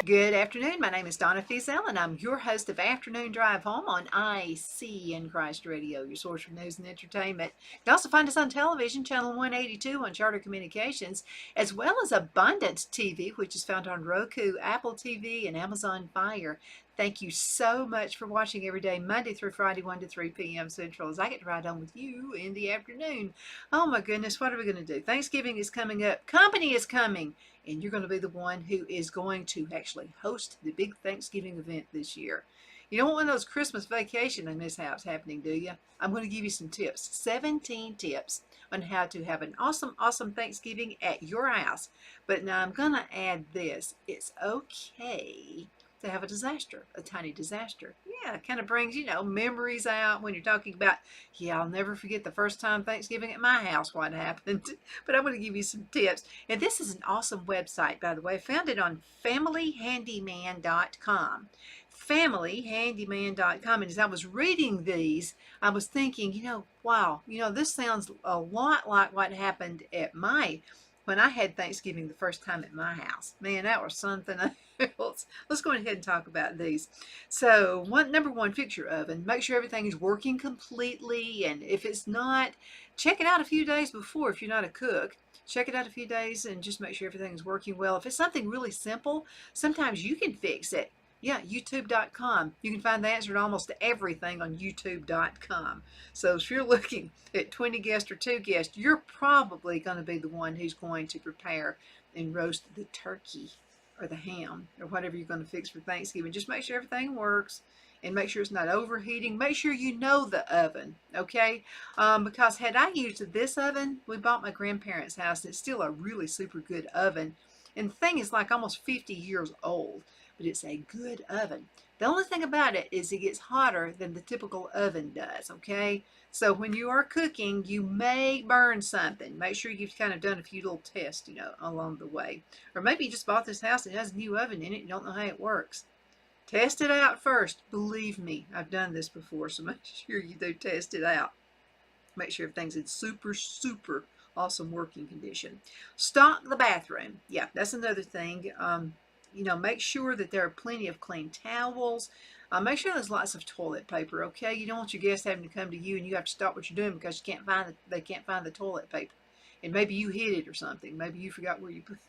Good afternoon. My name is Donna Fiesel, and I'm your host of Afternoon Drive Home on IC in Christ Radio, your source for news and entertainment. You can also find us on television, channel 182 on Charter Communications, as well as Abundance TV, which is found on Roku, Apple TV, and Amazon Fire. Thank you so much for watching every day, Monday through Friday, 1 to 3 p.m. Central, as I get to ride home with you in the afternoon. Oh my goodness, what are we going to do? Thanksgiving is coming up. Company is coming. And you're going to be the one who is going to actually host the big Thanksgiving event this year. You don't want one of those Christmas vacation mishaps happening, do you? I'm going to give you some tips, 17 tips on how to have an awesome Thanksgiving at your house. But now I'm going to add this. It's okay to have a disaster, a tiny disaster. Yeah, it kind of brings, memories out when you're talking about, yeah, I'll never forget the first time Thanksgiving at my house, what happened. But I'm going to give you some tips. And this is an awesome website, by the way. I found it on familyhandyman.com. Familyhandyman.com. And as I was reading these, I was thinking, wow, this sounds a lot like what happened when I had Thanksgiving the first time at my house. Man, that was something else. Let's go ahead and talk about these. So, number one, fix your oven. Make sure everything is working completely. And if it's not, check it out a few days before if you're not a cook. Check it out a few days and just make sure everything is working well. If it's something really simple, sometimes you can fix it. Yeah, youtube.com. You can find the answer to almost everything on youtube.com. So if you're looking at 20 guests or 2 guests, you're probably going to be the one who's going to prepare and roast the turkey or the ham or whatever you're going to fix for Thanksgiving. Just make sure everything works and make sure it's not overheating. Make sure you know the oven, okay? Because had I used this oven, we bought my grandparents' house, and it's still a really super good oven. And the thing is like almost 50 years old, but it's a good oven. The only thing about it is it gets hotter than the typical oven does, okay? So when you are cooking, you may burn something. Make sure you've kind of done a few little tests, along the way. Or maybe you just bought this house and it has a new oven in it. You don't know how it works. Test it out first. Believe me, I've done this before, so make sure you do test it out. Make sure everything's in super awesome working condition. Stock the bathroom. Yeah, that's another thing. Make sure that there are plenty of clean towels. Make sure there's lots of toilet paper, okay? You don't want your guests having to come to you and you have to stop what you're doing because they can't find the toilet paper. And maybe you hid it or something. Maybe you forgot where you put it.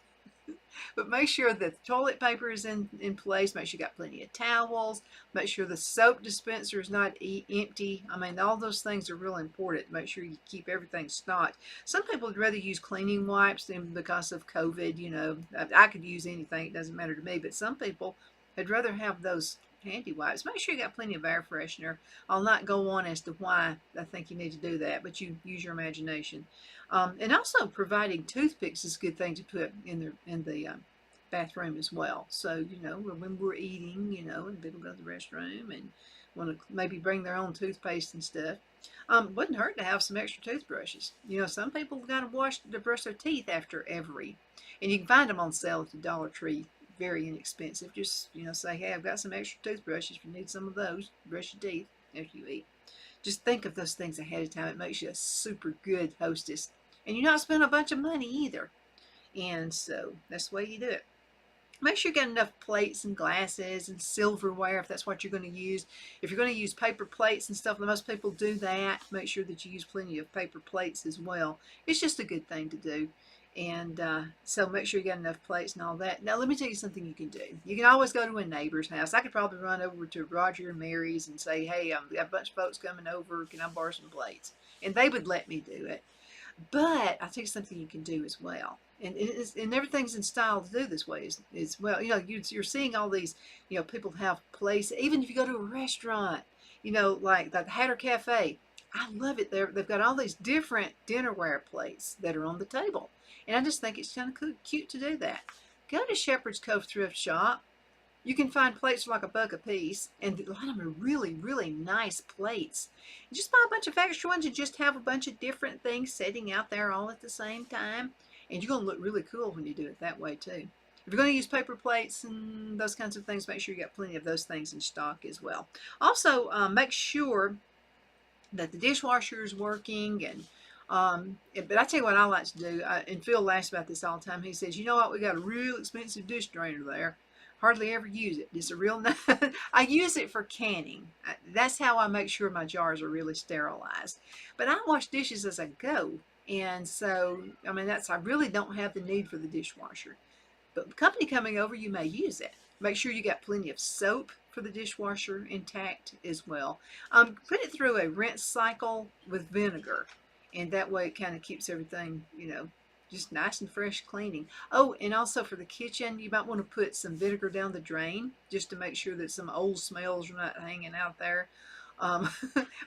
But make sure that the toilet paper is in place. Make sure you got plenty of towels. Make sure the soap dispenser is not empty. I mean, all those things are real important. Make sure you keep everything stocked. Some people would rather use cleaning wipes than because of COVID. I could use anything. It doesn't matter to me. But some people would rather have those handy wipes. Make sure you got plenty of air freshener. I'll not go on as to why I think you need to do that, but you use your imagination. And also providing toothpicks is a good thing to put in the bathroom as well. So, when we're eating, and people go to the restroom and want to maybe bring their own toothpaste and stuff. Wouldn't hurt to have some extra toothbrushes. Some people got to brush their teeth after every, and you can find them on sale at the Dollar Tree. Very inexpensive. Just, say, hey, I've got some extra toothbrushes. If you need some of those, brush your teeth after you eat. Just think of those things ahead of time. It makes you a super good hostess. And you're not spending a bunch of money either. And so that's the way you do it. Make sure you got enough plates and glasses and silverware if that's what you're going to use. If you're going to use paper plates and stuff, most people do that. Make sure that you use plenty of paper plates as well. It's just a good thing to do. And so make sure you got enough plates and all that. Now, let me tell you something you can do. You can always go to a neighbor's house. I could probably run over to Roger and Mary's and say, hey, I've got a bunch of folks coming over. Can I borrow some plates? And they would let me do it. But I'll tell you something you can do as well. And everything's in style to do this way as well. You're seeing all these, people have places. Even if you go to a restaurant, like the Hatter Cafe. I love it there. They've got all these different dinnerware plates that are on the table. And I just think it's kind of cute to do that. Go to Shepherd's Cove Thrift Shop. You can find plates for like $1 a piece, and a lot of them are really nice plates. And just buy a bunch of extra ones and just have a bunch of different things sitting out there all at the same time. And you're going to look really cool when you do it that way too. If you're going to use paper plates and those kinds of things, make sure you got plenty of those things in stock as well. Also, make sure that the dishwasher is working. But I tell you what I like to do, and Phil laughs about this all the time. He says, you know what, we got a real expensive dish drainer there. Hardly ever use it. It's a real, I use it for canning. That's how I make sure my jars are really sterilized. But I wash dishes as I go. And so, I mean, I really don't have the need for the dishwasher. But the company coming over, you may use it. Make sure you got plenty of soap for the dishwasher intact as well. Put it through a rinse cycle with vinegar, and that way it kind of keeps everything, just nice and fresh cleaning. Oh, and also for the kitchen, you might want to put some vinegar down the drain just to make sure that some old smells are not hanging out there. Um,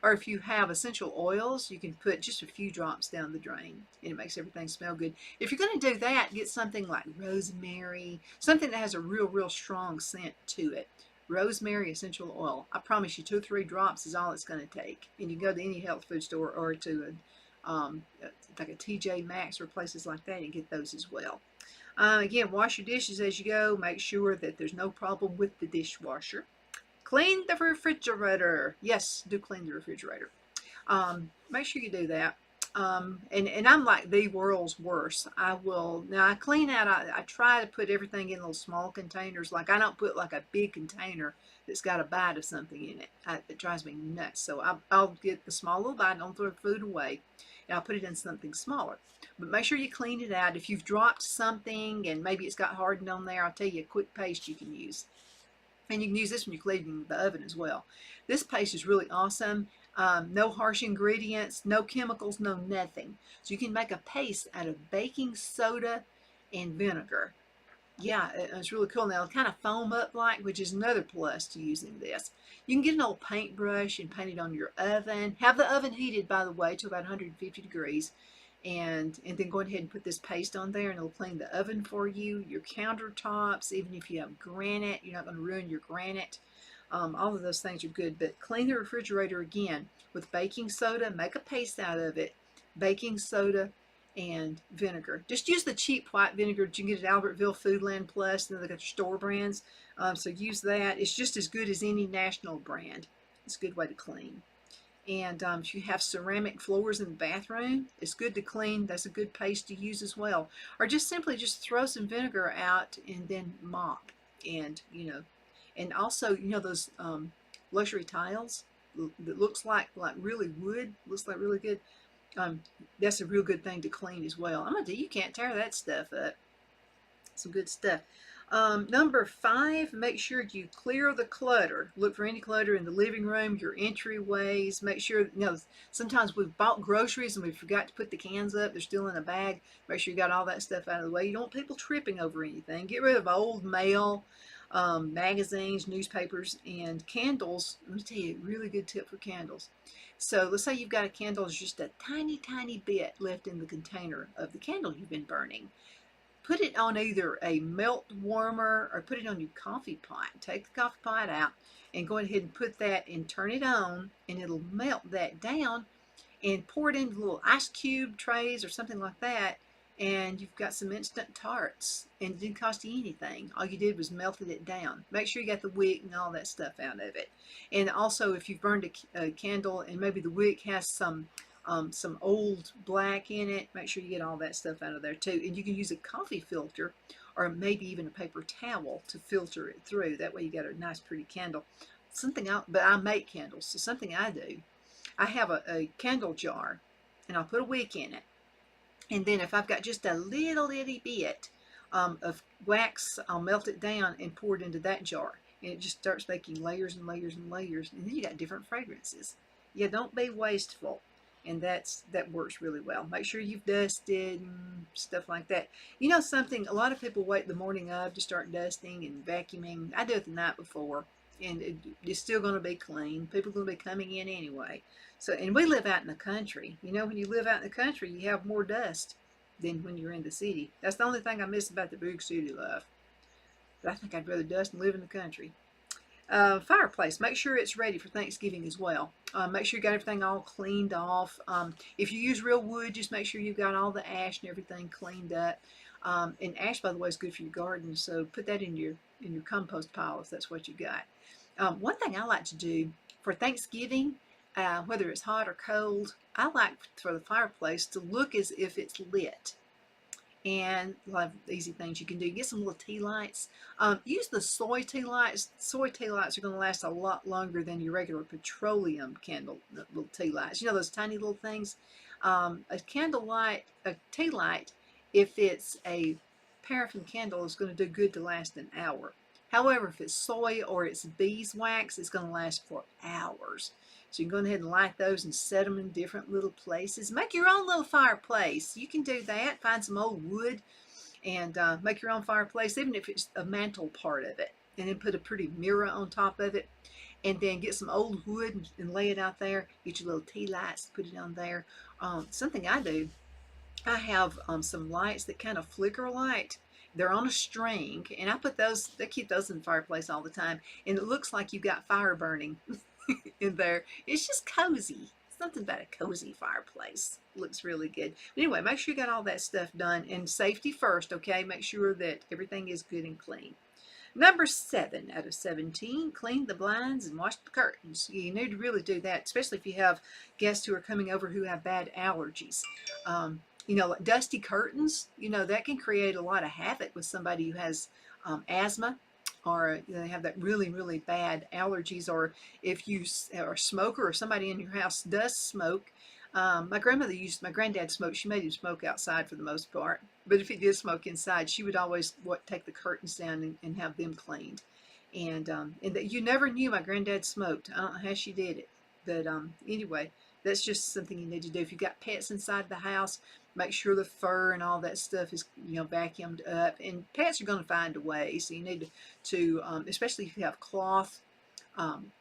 or if you have essential oils, you can put just a few drops down the drain and it makes everything smell good. If you're going to do that, get something like rosemary, something that has a real strong scent to it. Rosemary essential oil. I promise you 2 or 3 drops is all it's going to take. And you go to any health food store or to like a TJ Maxx or places like that and get those as well. Again, wash your dishes as you go. Make sure that there's no problem with the dishwasher. Clean the refrigerator. Yes, do clean the refrigerator. Make sure you do that. And I'm like the world's worst. I clean out, I try to put everything in little small containers. Like I don't put like a big container that's got a bite of something in it. It drives me nuts. So I'll get the small little bite, don't throw the food away, and I'll put it in something smaller. But make sure you clean it out. If you've dropped something and maybe it's got hardened on there, I'll tell you a quick paste you can use. And you can use this when you're cleaning the oven as well. This paste is really awesome. No harsh ingredients, no chemicals, no nothing. So you can make a paste out of baking soda and vinegar. Yeah, it's really cool. Now it'll kind of foam up like, which is another plus to using this. You can get an old paintbrush and paint it on your oven. Have the oven heated, by the way, to about 150 degrees. And then go ahead and put this paste on there and it'll clean the oven for you, your countertops. Even if you have granite, you're not going to ruin your granite. All of those things are good. But clean the refrigerator again with baking soda. Make a paste out of it. Baking soda and vinegar. Just use the cheap white vinegar that you can get at Albertville Foodland Plus. And they got your store brands. So use that. It's just as good as any national brand. It's a good way to clean. And if you have ceramic floors in the bathroom, it's good to clean. That's a good paste to use as well. Or just simply just throw some vinegar out and then mop. And, and also, those luxury tiles that looks like really wood, looks like really good. That's a real good thing to clean as well. I'm going to tell you, you can't tear that stuff up. Some good stuff. Number 5, make sure you clear the clutter. Look for any clutter in the living room, your entryways. Make sure, sometimes we've bought groceries and we forgot to put the cans up. They're still in a bag. Make sure you got all that stuff out of the way. You don't want people tripping over anything. Get rid of old mail, magazines, newspapers, and candles. Let me tell you a really good tip for candles. So let's say you've got a candle, there's just a tiny bit left in the container of the candle you've been burning. Put it on either a melt warmer or put it on your coffee pot. Take the coffee pot out and go ahead and put that and turn it on, and it'll melt that down, and pour it into little ice cube trays or something like that, and you've got some instant tarts, and it didn't cost you anything. All you did was melted it down. Make sure you got the wick and all that stuff out of it. And also, if you've burned a candle and maybe the wick has some old black in it, make sure you get all that stuff out of there too. And you can use a coffee filter or maybe even a paper towel to filter it through. That way you got a nice pretty candle. But I make candles, so something I do, I have a candle jar and I'll put a wick in it. And then if I've got just a little itty bit of wax, I'll melt it down and pour it into that jar. And it just starts making layers and layers and layers. And then you got different fragrances. Yeah, don't be wasteful. And that works really well. Make sure you've dusted and stuff like that. You know something, a lot of people wait the morning of to start dusting and vacuuming. I do it the night before, and it's still going to be clean. People are going to be coming in anyway. So, and we live out in the country. When you live out in the country, you have more dust than when you're in the city. That's the only thing I miss about the big city life. But I think I'd rather dust and live in the country. Fireplace, make sure it's ready for Thanksgiving as well. Make sure you got everything all cleaned off. If you use real wood, just make sure you've got all the ash and everything cleaned up. And ash, by the way, is good for your garden, so put that in your compost pile if that's what you got. One thing I like to do for Thanksgiving, whether it's hot or cold, I like for the fireplace to look as if it's lit. And a lot of easy things you can do. Get some little tea lights. Use the soy tea lights. Soy tea lights are going to last a lot longer than your regular petroleum candle little tea lights. You know those tiny little things. A candle light, a tea light, if it's a paraffin candle, is going to do good to last an hour. However, if it's soy or it's beeswax, it's going to last for hours. So you can go ahead and light those and set them in different little places. Make your own little fireplace. You can do that. Find some old wood and make your own fireplace, even if it's a mantle part of it. And then put a pretty mirror on top of it. And then get some old wood and lay it out there. Get your little tea lights, put it on there. Something I do, I have some lights that kind of flicker light. They're on a string, and I put those, I keep those in the fireplace all the time. And it looks like you've got fire burning in there. It's just cozy. Something about a cozy fireplace. Looks really good. But anyway, make sure you got all that stuff done. And safety first, okay? Make sure that everything is good and clean. Number 7 out of 17, clean the blinds and wash the curtains. You need to really do that, especially if you have guests who are coming over who have bad allergies. You know, dusty curtains, you know, that can create a lot of havoc with somebody who has asthma, or you know, they have that really, really bad allergies, or if you are a smoker or somebody in your house does smoke. My granddad smoked. She made him smoke outside for the most part. But if he did smoke inside, she would always take the curtains down and have them cleaned. And you never knew my granddad smoked. I don't know how she did it. But anyway, that's just something you need to do. If you've got pets inside the house, make sure the fur and all that stuff is, you know, vacuumed up. And pets are going to find a way. So you need to especially if you have cloth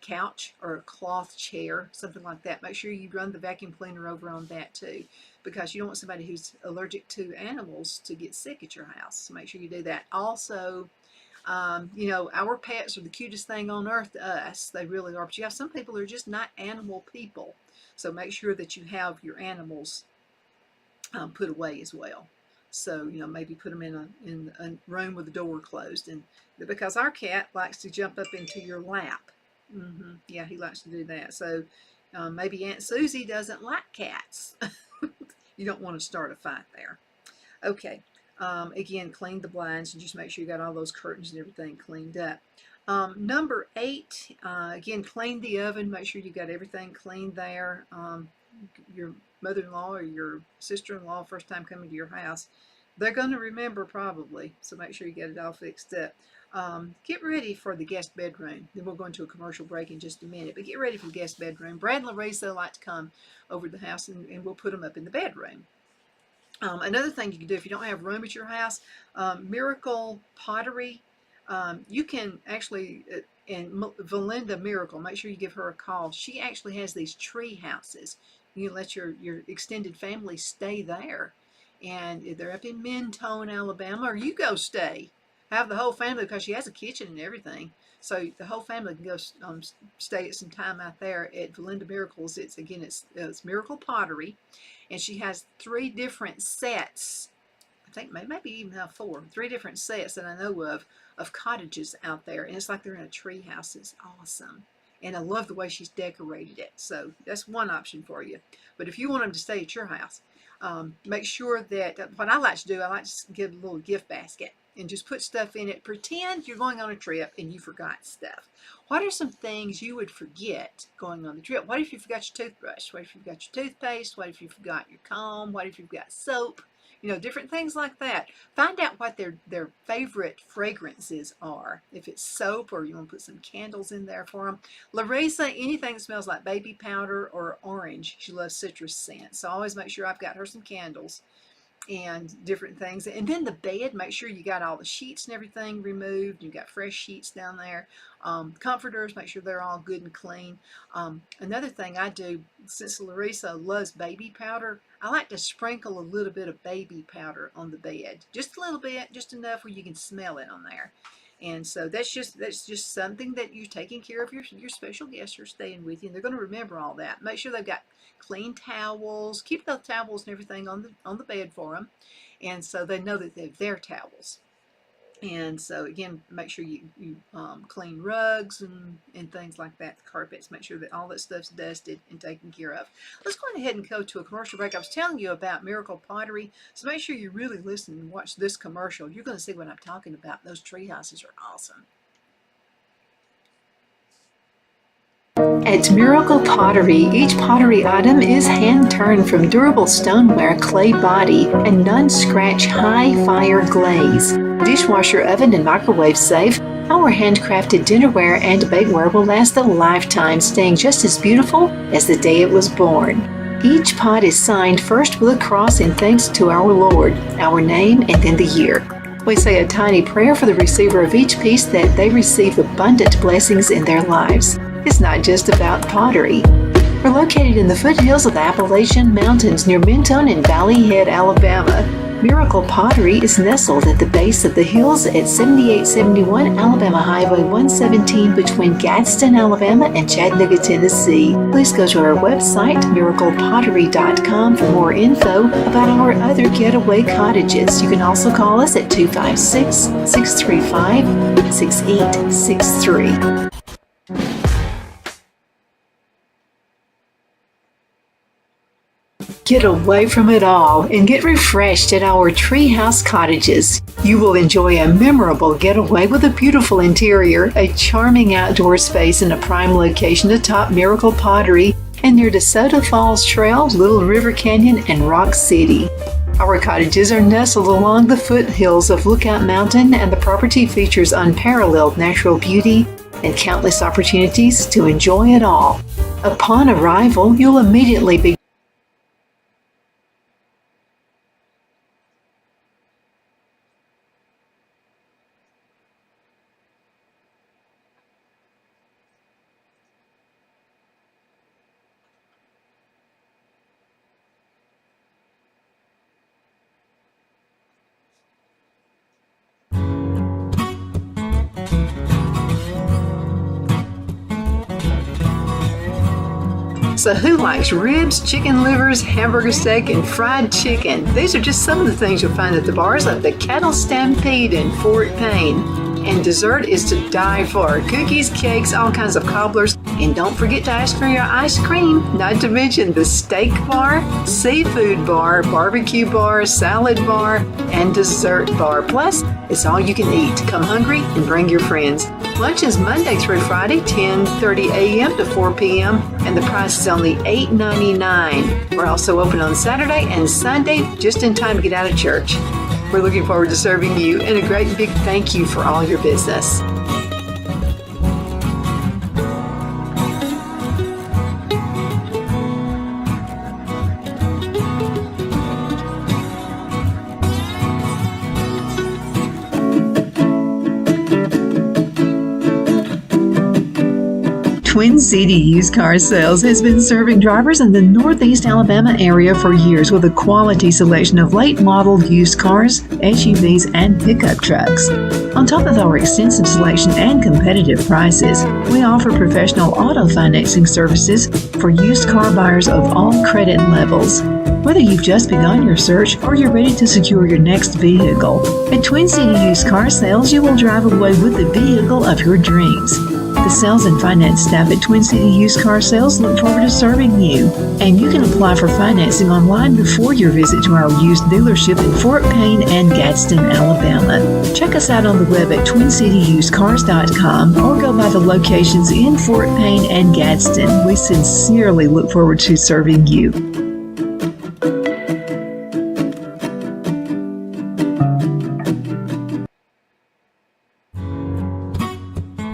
couch or a cloth chair, something like that. Make sure you run the vacuum cleaner over on that too, because you don't want somebody who's allergic to animals to get sick at your house. So make sure you do that. Also, you know, our pets are the cutest thing on earth to us. They really are. But you have some people who are just not animal people. So make sure that you have your animals put away as well. So, you know, maybe put them in a room with the door closed. And because our cat likes to jump up into your lap. Yeah, he likes to do that. So maybe Aunt Susie doesn't like cats. You don't want to start a fight there. Okay. Again, clean the blinds and just make sure you got all those curtains and everything cleaned up. Number 8, again, clean the oven. Make sure you got everything cleaned there. Your mother-in-law or your sister-in-law, first time coming to your house, they're going to remember probably. So make sure you get it all fixed up. Get ready for the guest bedroom. Then we'll go into a commercial break in just a minute. But get ready for the guest bedroom. Brad and Larissa like to come over to the house, and we'll put them up in the bedroom. Another thing you can do if you don't have room at your house, Miracle Pottery. You can actually, and Valinda Miracle, make sure you give her a call. She actually has these tree houses. You can let your extended family stay there. And they're up in Mentone, Alabama, or you go stay. Have the whole family, because she has a kitchen and everything. So the whole family can go stay at some time out there at Valinda Miracles. It's Miracle Pottery. And she has 3 different sets. I think maybe even have 4. 3 different sets that I know of cottages out there. And it's like they're in a tree house. It's awesome. And I love the way she's decorated it. So that's one option for you. But if you want them to stay at your house, make sure that, what I like to do, I like to get a little gift basket and just put stuff in it. Pretend you're going on a trip and you forgot stuff. What are some things you would forget going on the trip? What if you forgot your toothbrush? What if you forgot your toothpaste? What if you forgot your comb? What if you've got soap? You know, different things like that. Find out what their favorite fragrances are. If it's soap, or you want to put some candles in there for them. Larissa, anything that smells like baby powder or orange. She loves citrus scents. So always make sure I've got her some candles and different things. And then the bed, make sure you got all the sheets and everything removed. You've got fresh sheets down there. Comforters, make sure they're all good and clean. Another thing I do, since Larissa loves baby powder, I like to sprinkle a little bit of baby powder on the bed. Just a little bit, just enough where you can smell it on there. And so that's just something that you're taking care of your special guests who are staying with you, and they're going to remember all that. Make sure they've got clean towels. Keep those towels and everything on the bed for them, and so they know that they're their towels. And so again, make sure you clean rugs and things like that, the carpets, make sure that all that stuff's dusted and taken care of. Let's go ahead and go to a commercial break. I was telling you about Miracle Pottery, so make sure you really listen and watch this commercial. You're going to see what I'm talking about. Those tree houses are awesome. At Miracle Pottery, each pottery item is hand-turned from durable stoneware, clay body, and non-scratch high-fire glaze. Dishwasher oven and microwave safe, our handcrafted dinnerware and bakeware will last a lifetime, staying just as beautiful as the day it was born. Each pot is signed first with a cross in thanks to our Lord, our name, and then the year. We say a tiny prayer for the receiver of each piece that they receive abundant blessings in their lives. It's not just about pottery. We're located in the foothills of the Appalachian Mountains near Mentone and Valley Head, Alabama. Miracle Pottery is nestled at the base of the hills at 7871 Alabama Highway 117 between Gadsden, Alabama and Chattanooga, Tennessee. Please go to our website, miraclepottery.com, for more info about our other getaway cottages. You can also call us at 256-635-6863. Get away from it all and get refreshed at our Treehouse Cottages. You will enjoy a memorable getaway with a beautiful interior, a charming outdoor space, and a prime location atop Miracle Pottery and near DeSoto Falls Trail, Little River Canyon, and Rock City. Our cottages are nestled along the foothills of Lookout Mountain, and the property features unparalleled natural beauty and countless opportunities to enjoy it all. Upon arrival, you'll immediately be So who likes ribs, chicken livers, hamburger steak, and fried chicken? These are just some of the things you'll find at the bars of the Cattle Stampede in Fort Payne. And dessert is to die for. Cookies, cakes, all kinds of cobblers. And don't forget to ask for your ice cream. Not to mention the steak bar, seafood bar, barbecue bar, salad bar, and dessert bar. Plus, it's all you can eat. Come hungry and bring your friends. Lunch is Monday through Friday, 10:30 a.m. to 4 p.m., and the price is only $8.99. We're also open on Saturday and Sunday, just in time to get out of church. We're looking forward to serving you, and a great big thank you for all your business. Twin City Used Car Sales has been serving drivers in the Northeast Alabama area for years with a quality selection of late-model used cars, SUVs, and pickup trucks. On top of our extensive selection and competitive prices, we offer professional auto financing services for used car buyers of all credit levels. Whether you've just begun your search or you're ready to secure your next vehicle, at Twin City Used Car Sales, you will drive away with the vehicle of your dreams. The sales and finance staff at Twin City Used Car Sales look forward to serving you. And you can apply for financing online before your visit to our used dealership in Fort Payne and Gadsden, Alabama. Check us out on the web at twincityusedcars.com or go by the locations in Fort Payne and Gadsden. We sincerely look forward to serving you.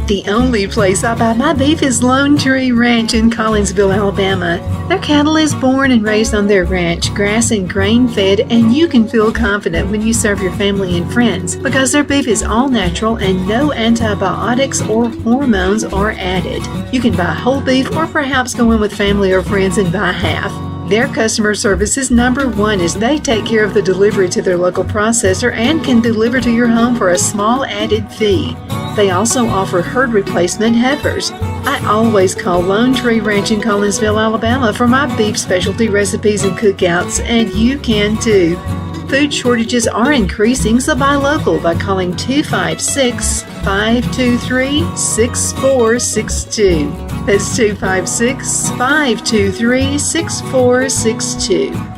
The only place I buy my beef is Lone Tree Ranch in Collinsville, Alabama. Their cattle is born and raised on their ranch, grass and grain fed, and you can feel confident when you serve your family and friends because their beef is all natural and no antibiotics or hormones are added. You can buy whole beef or perhaps go in with family or friends and buy half. Their customer service is number one as they take care of the delivery to their local processor and can deliver to your home for a small added fee. They also offer herd replacement heifers. I always call Lone Tree Ranch in Collinsville, Alabama for my beef specialty recipes and cookouts, and you can too. Food shortages are increasing, so buy local by calling 256-523-6462. That's 256-523-6462.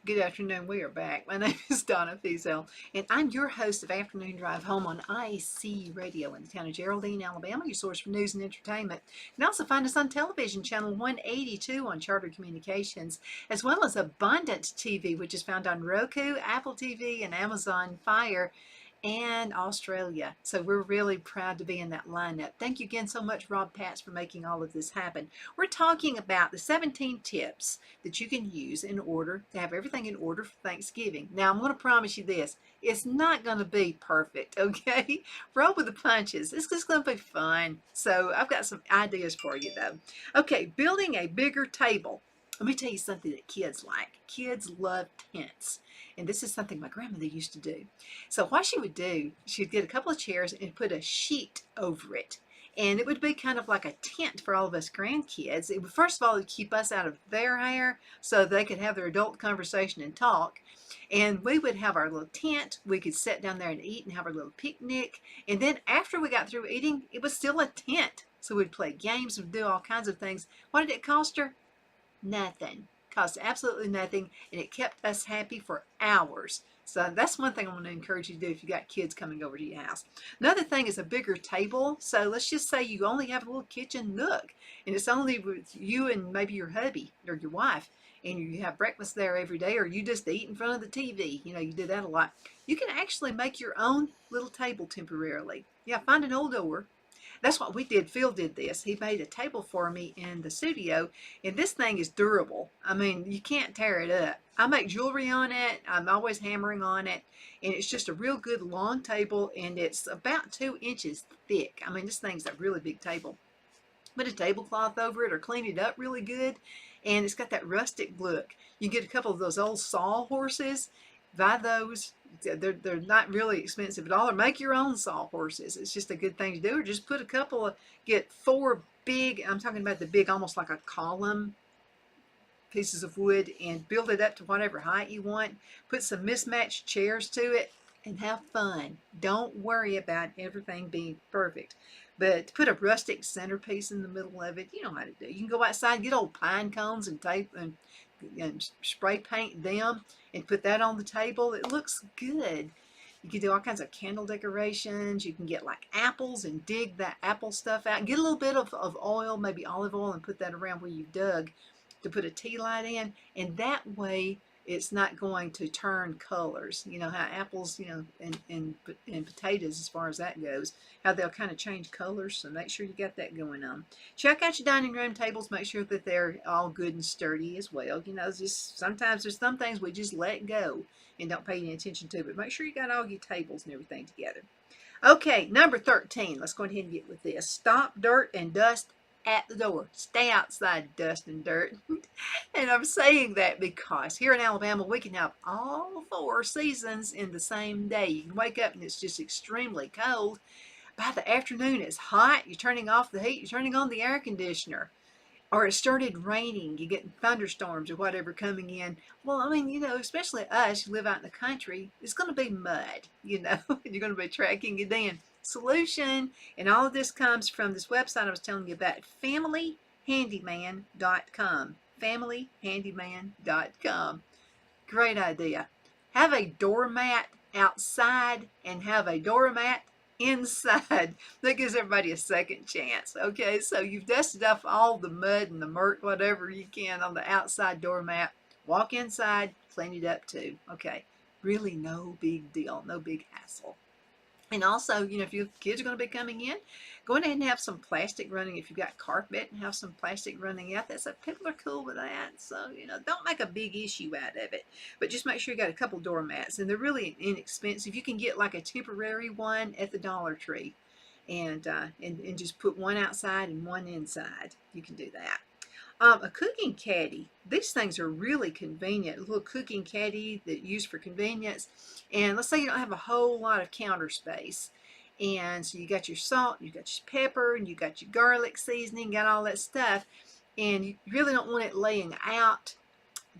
Good afternoon. We are back. My name is Donna Fiesel, and I'm your host of Afternoon Drive Home on IC Radio in the town of Geraldine, Alabama, your source for news and entertainment. You can also find us on television, channel 182 on Charter Communications, as well as Abundant TV, which is found on Roku, Apple TV, and Amazon Fire, and Australia. So we're really proud to be in that lineup. Thank you again so much, Rob Patz, for making all of this happen. We're talking about the 17 tips that you can use in order to have everything in order for Thanksgiving. Now, I'm going to promise you this. It's not going to be perfect, okay? Roll with the punches. It's just going to be fun. So I've got some ideas for you, though. Okay, building a bigger table. Let me tell you something that kids like. Kids love tents. And this is something my grandmother used to do. So what she would do, she'd get a couple of chairs and put a sheet over it. And it would be kind of like a tent for all of us grandkids. It would, first of all, keep us out of their hair so they could have their adult conversation and talk. And we would have our little tent. We could sit down there and eat and have our little picnic. And then after we got through eating, it was still a tent. So we'd play games and do all kinds of things. What did it cost her? Nothing. Cost absolutely nothing, and it kept us happy for hours. So that's one thing I want to encourage you to do if you got kids coming over to your house. Another thing is a bigger table. So let's just say you only have a little kitchen nook, and it's only with you and maybe your hubby or your wife, and you have breakfast there every day, or you just eat in front of the TV. You know, you do that a lot. You can actually make your own little table temporarily. Yeah, find an old door. That's what we did. Phil did this. He made a table for me in the studio, and this thing is durable. I mean, you can't tear it up. I make jewelry on it. I'm always hammering on it, and it's just a real good long table, and it's about 2 inches thick. I mean, this thing's a really big table. Put a tablecloth over it or clean it up really good, and it's got that rustic look. You get a couple of those old sawhorses. Buy those. They're not really expensive at all, or make your own sawhorses. It's just a good thing to do, or just put a couple of, get 4 big, I'm talking about the big, almost like a column pieces of wood, and build it up to whatever height you want. Put some mismatched chairs to it and have fun. Don't worry about everything being perfect, but put a rustic centerpiece in the middle of it. You know how to do. You can go outside, get old pine cones and tape and spray paint them and put that on the table. It looks good. You can do all kinds of candle decorations. You can get like apples and dig that apple stuff out. Get a little bit of oil, maybe olive oil, and put that around where you dug to put a tea light in. And that way it's not going to turn colors. You know how apples, you know, and potatoes, as far as that goes, how they'll kind of change colors. So make sure you got that going on. Check out your dining room tables. Make sure that they're all good and sturdy as well. You know, just sometimes there's some things we just let go and don't pay any attention to, but make sure you got all your tables and everything together. Okay, number 13. Let's go ahead and get with this. Stop dirt and dust at the door. Stay outside, dust and dirt. And I'm saying that because here in Alabama, we can have all 4 seasons in the same day. You can wake up and it's just extremely cold. By the afternoon, it's hot. You're turning off the heat. You're turning on the air conditioner. Or it started raining. You get thunderstorms or whatever coming in. Well, I mean, you know, especially us who live out in the country, it's going to be mud, you know, and you're going to be tracking it in. Solution, and all of this comes from this website I was telling you about, familyhandyman.com. Familyhandyman.com. Great idea. Have a doormat outside and have a doormat inside. That gives everybody a second chance. Okay, so you've dusted off all the mud and the murk, whatever you can, on the outside doormat. Walk inside, clean it up too. Okay, really no big deal, no big hassle. And also, you know, if your kids are going to be coming in, go ahead and have some plastic running. If you've got carpet, and have some plastic running out. People are cool with that. So, you know, don't make a big issue out of it. But just make sure you got a couple doormats. And they're really inexpensive. You can get like a temporary one at the Dollar Tree. And just put one outside and one inside. You can do that. A cooking caddy. These things are really convenient. A little cooking caddy that you use for convenience. And let's say you don't have a whole lot of counter space. And so you got your salt, you got your pepper, and you got your garlic seasoning, got all that stuff. And you really don't want it laying out.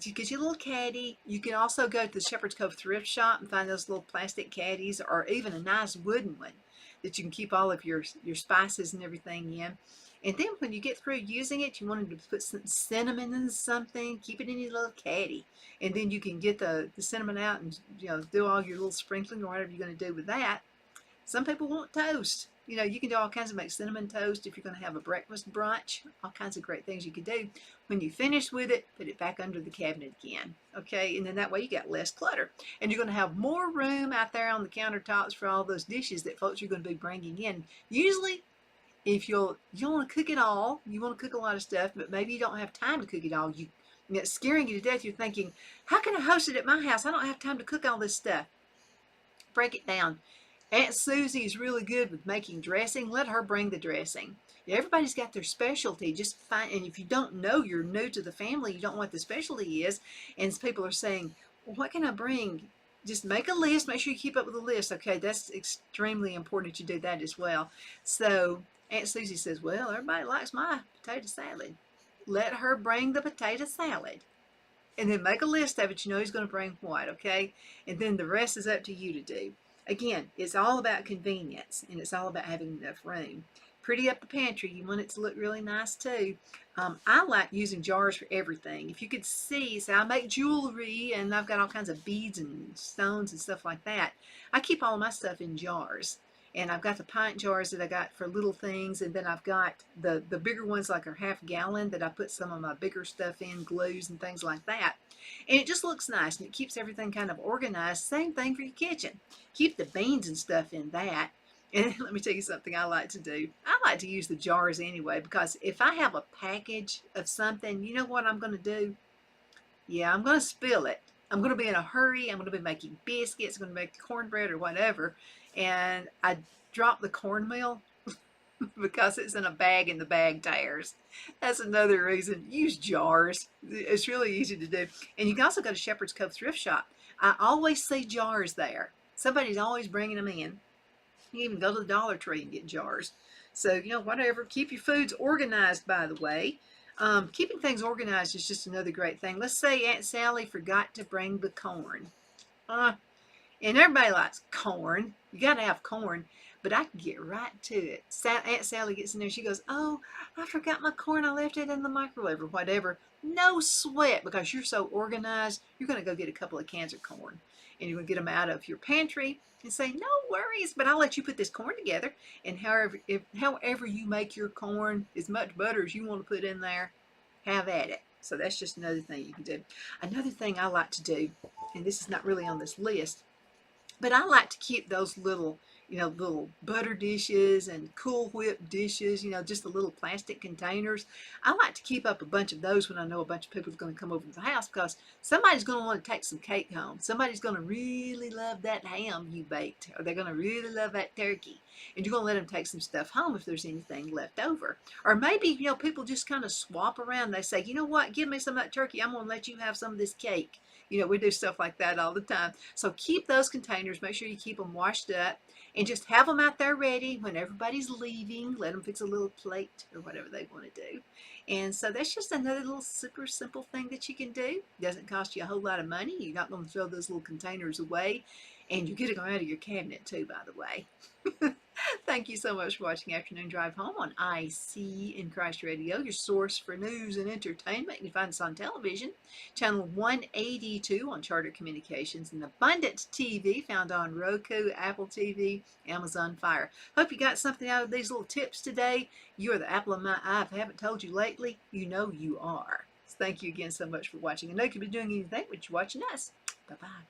You get your little caddy. You can also go to the Shepherd's Cove thrift shop and find those little plastic caddies, or even a nice wooden one that you can keep all of your spices and everything in. And then when you get through using it, you wanted to put some cinnamon in something, keep it in your little caddy. And then you can get the cinnamon out and do all your little sprinkling or whatever you're going to do with that. Some people want toast. You can do all kinds of make cinnamon toast if you're going to have a breakfast brunch. All kinds of great things you can do. When you finish with it, put it back under the cabinet again. Okay, and then that way you got less clutter. And you're going to have more room out there on the countertops for all those dishes that folks are going to be bringing in. Usually, if you don't want to cook it all, you want to cook a lot of stuff, but maybe you don't have time to cook it all. It's scaring you to death. You're thinking, how can I host it at my house? I don't have time to cook all this stuff. Break it down. Aunt Susie is really good with making dressing. Let her bring the dressing. Everybody's got their specialty. Just find, and if you don't know, you're new to the family, you don't know what the specialty is, and people are saying, well, what can I bring? Just make a list. Make sure you keep up with the list. Okay, that's extremely important you do that as well. So Aunt Susie says, well, everybody likes my potato salad. Let her bring the potato salad. And then make a list of it. You know who's going to bring what, okay? And then the rest is up to you to do. Again, it's all about convenience, and it's all about having enough room. Pretty up the pantry. You want it to look really nice too. I like using jars for everything. If you could see, so I make jewelry, and I've got all kinds of beads and stones and stuff like that. I keep all my stuff in jars. And I've got the pint jars that I got for little things, and then I've got the bigger ones like are half-gallon that I put some of my bigger stuff in, glues and things like that. And it just looks nice, and it keeps everything kind of organized. Same thing for your kitchen. Keep the beans and stuff in that. And let me tell you something I like to do. I like to use the jars anyway, because if I have a package of something, you know what I'm going to do? Yeah, I'm going to spill it. I'm going to be in a hurry. I'm going to be making biscuits. I'm going to make cornbread or whatever. And I drop the cornmeal because it's in a bag and the bag tears. That's another reason. Use jars. It's really easy to do. And you can also go to Shepherd's Cove thrift shop. I always see jars there. Somebody's always bringing them in. You even go to the Dollar Tree and get jars. So, whatever. Keep your foods organized, by the way. Keeping things organized is just another great thing. Let's say Aunt Sally forgot to bring the corn. And everybody likes corn. You got to have corn. But I can get right to it. Aunt Sally gets in there. She goes, oh, I forgot my corn. I left it in the microwave or whatever. No sweat, because you're so organized. You're going to go get a couple of cans of corn. And you're going to get them out of your pantry and say, no worries, but I'll let you put this corn together. And however you make your corn, as much butter as you want to put in there, have at it. So that's just another thing you can do. Another thing I like to do, and this is not really on this list, but I like to keep those little butter dishes and Cool Whip dishes, just the little plastic containers. I like to keep up a bunch of those when I know a bunch of people are going to come over to the house, because somebody's going to want to take some cake home. Somebody's going to really love that ham you baked, or they're going to really love that turkey. And you're going to let them take some stuff home if there's anything left over. Or maybe, people just kind of swap around. They say, you know what, give me some of that turkey. I'm going to let you have some of this cake. We do stuff like that all the time. So keep those containers. Make sure you keep them washed up. And just have them out there ready when everybody's leaving. Let them fix a little plate or whatever they want to do. And so that's just another little super simple thing that you can do. Doesn't cost you a whole lot of money. You're not going to throw those little containers away. And you get them out of your cabinet too, by the way. Thank you so much for watching Afternoon Drive Home on IC in Christ Radio, your source for news and entertainment. You can find us on television, channel 182 on Charter Communications, and Abundant TV found on Roku, Apple TV, Amazon Fire. Hope you got something out of these little tips today. You are the apple of my eye. If I haven't told you lately, you know you are. So thank you again so much for watching. I know you could be doing anything, but you're watching us. Bye-bye.